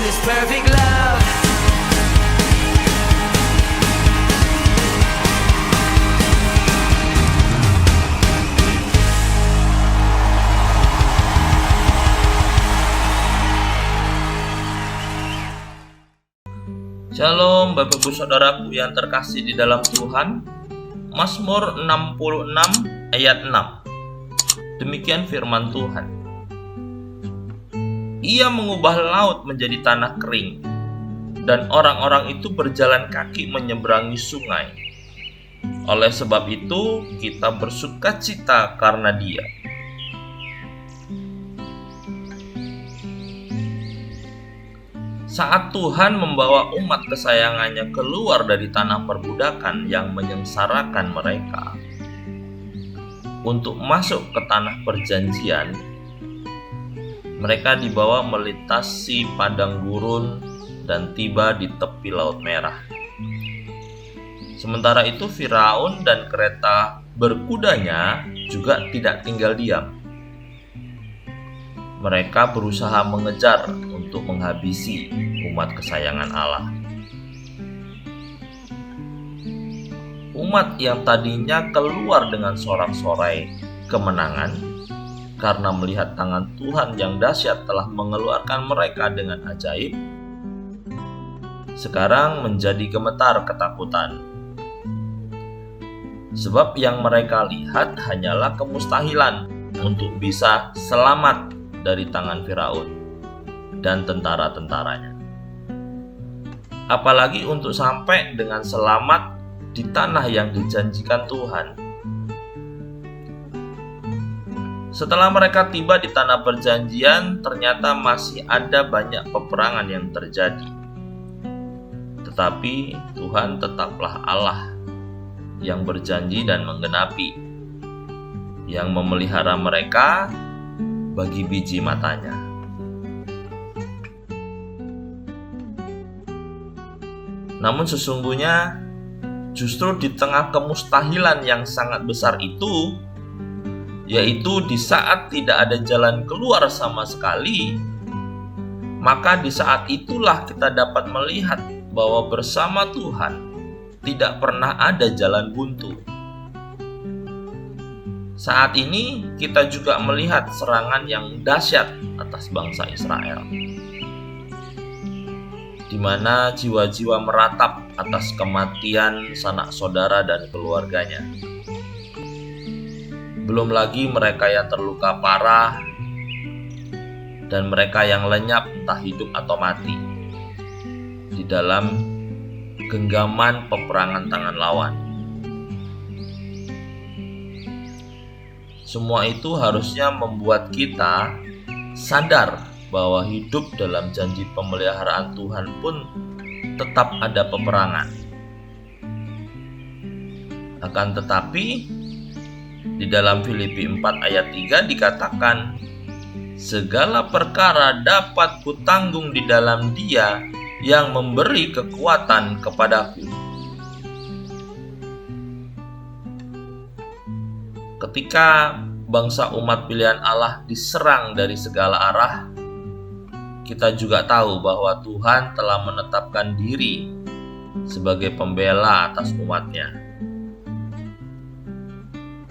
this perfect love. Shalom Bapak Ibu Saudaraku yang terkasih di dalam Tuhan. Mazmur 66 ayat 6. Demikian firman Tuhan. Ia mengubah laut menjadi tanah kering, dan orang-orang itu berjalan kaki menyeberangi sungai. Oleh sebab itu kita bersukacita karena Dia. Saat Tuhan membawa umat kesayangannya keluar dari tanah perbudakan yang menyengsarakan mereka untuk masuk ke tanah perjanjian, mereka dibawa melintasi padang gurun dan tiba di tepi Laut Merah. Sementara itu Firaun dan kereta berkudanya juga tidak tinggal diam. Mereka berusaha mengejar untuk menghabisi umat kesayangan Allah. Umat yang tadinya keluar dengan sorak-sorai kemenangan karena melihat tangan Tuhan yang dahsyat telah mengeluarkan mereka dengan ajaib, sekarang menjadi gemetar ketakutan. Sebab yang mereka lihat hanyalah kemustahilan untuk bisa selamat dari tangan Firaun dan tentara-tentaranya. Apalagi untuk sampai dengan selamat di tanah yang dijanjikan Tuhan. Setelah mereka tiba di tanah perjanjian, ternyata masih ada banyak peperangan yang terjadi. Tetapi Tuhan tetaplah Allah yang berjanji dan menggenapi, yang memelihara mereka bagi biji matanya. Namun sesungguhnya justru di tengah kemustahilan yang sangat besar itu, yaitu di saat tidak ada jalan keluar sama sekali, maka di saat itulah kita dapat melihat bahwa bersama Tuhan tidak pernah ada jalan buntu. Saat ini kita juga melihat serangan yang dahsyat atas bangsa Israel, di mana jiwa-jiwa meratap atas kematian sanak saudara dan keluarganya. Belum lagi mereka yang terluka parah dan mereka yang lenyap entah hidup atau mati di dalam genggaman peperangan tangan lawan. Semua itu harusnya membuat kita sadar bahwa hidup dalam janji pemeliharaan Tuhan pun tetap ada peperangan. Akan tetapi, di dalam Filipi 4 ayat 3 dikatakan, segala perkara dapat kutanggung di dalam Dia yang memberi kekuatan kepadaku. Ketika bangsa umat pilihan Allah diserang dari segala arah, kita juga tahu bahwa Tuhan telah menetapkan diri sebagai pembela atas umatnya.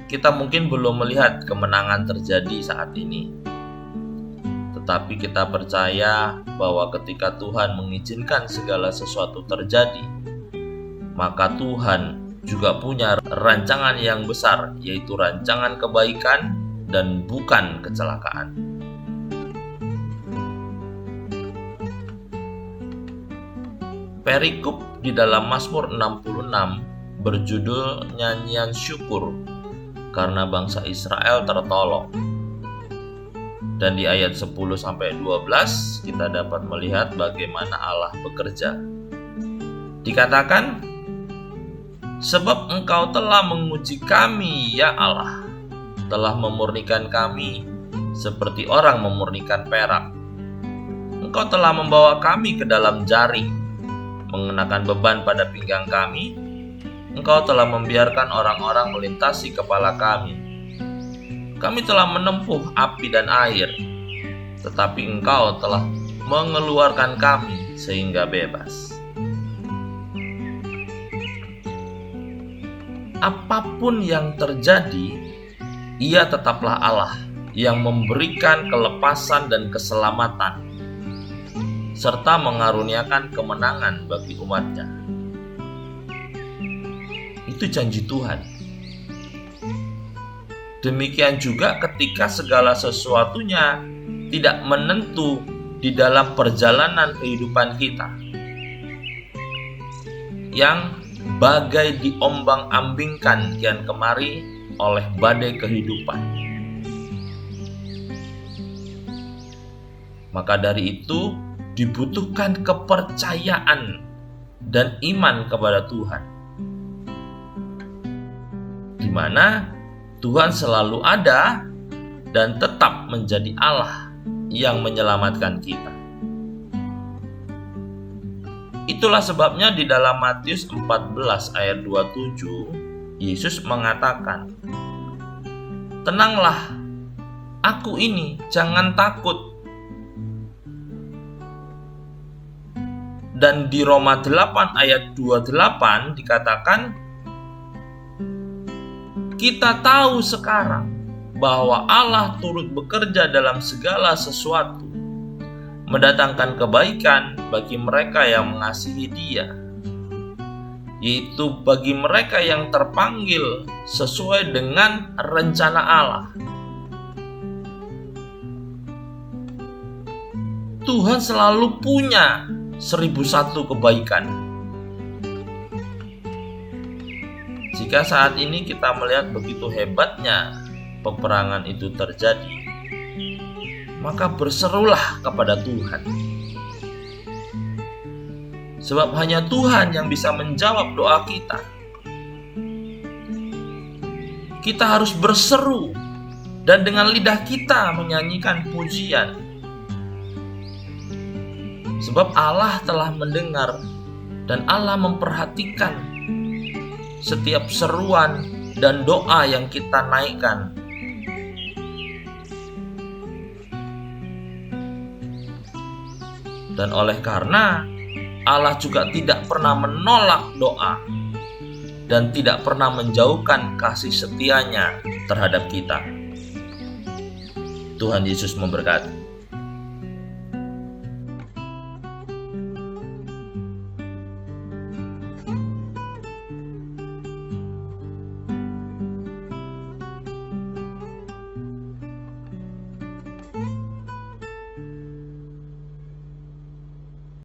Kita mungkin belum melihat kemenangan terjadi saat ini, tetapi kita percaya bahwa ketika Tuhan mengizinkan segala sesuatu terjadi, maka Tuhan juga punya rancangan yang besar, yaitu rancangan kebaikan dan bukan kecelakaan. Perikop di dalam Mazmur 66 berjudul Nyanyian Syukur karena bangsa Israel tertolong. Dan di ayat 10-12 kita dapat melihat bagaimana Allah bekerja. Dikatakan, sebab Engkau telah menguji kami, ya Allah, telah memurnikan kami seperti orang memurnikan perak. Engkau telah membawa kami ke dalam jaring, mengenakan beban pada pinggang kami. Engkau telah membiarkan orang-orang melintasi kepala kami. Kami telah menempuh api dan air, tetapi Engkau telah mengeluarkan kami sehingga bebas. Apapun yang terjadi, Ia tetaplah Allah yang memberikan kelepasan dan keselamatan, serta mengaruniakan kemenangan bagi umat-Nya. Itu janji Tuhan. Demikian juga ketika segala sesuatunya tidak menentu di dalam perjalanan kehidupan kita, yang bagai diombang-ambingkan kian kemari oleh badai kehidupan. Maka dari itu dibutuhkan kepercayaan dan iman kepada Tuhan, di mana Tuhan selalu ada dan tetap menjadi Allah yang menyelamatkan kita. Itulah sebabnya di dalam Matius 14 ayat 27, Yesus mengatakan, "Tenanglah, Aku ini, jangan takut." Dan di Roma 8 ayat 28 dikatakan, "Kita tahu sekarang bahwa Allah turut bekerja dalam segala sesuatu, mendatangkan kebaikan bagi mereka yang mengasihi Dia, yaitu bagi mereka yang terpanggil sesuai dengan rencana Allah." Tuhan selalu punya 1001 kebaikan. Jika saat ini kita melihat begitu hebatnya peperangan itu terjadi, maka berserulah kepada Tuhan. Sebab hanya Tuhan yang bisa menjawab doa kita. Kita harus berseru dan dengan lidah kita menyanyikan pujian. Sebab Allah telah mendengar dan Allah memperhatikan setiap seruan dan doa yang kita naikkan. Dan oleh karena Allah juga tidak pernah menolak doa dan tidak pernah menjauhkan kasih setia-Nya terhadap kita. Tuhan Yesus memberkati.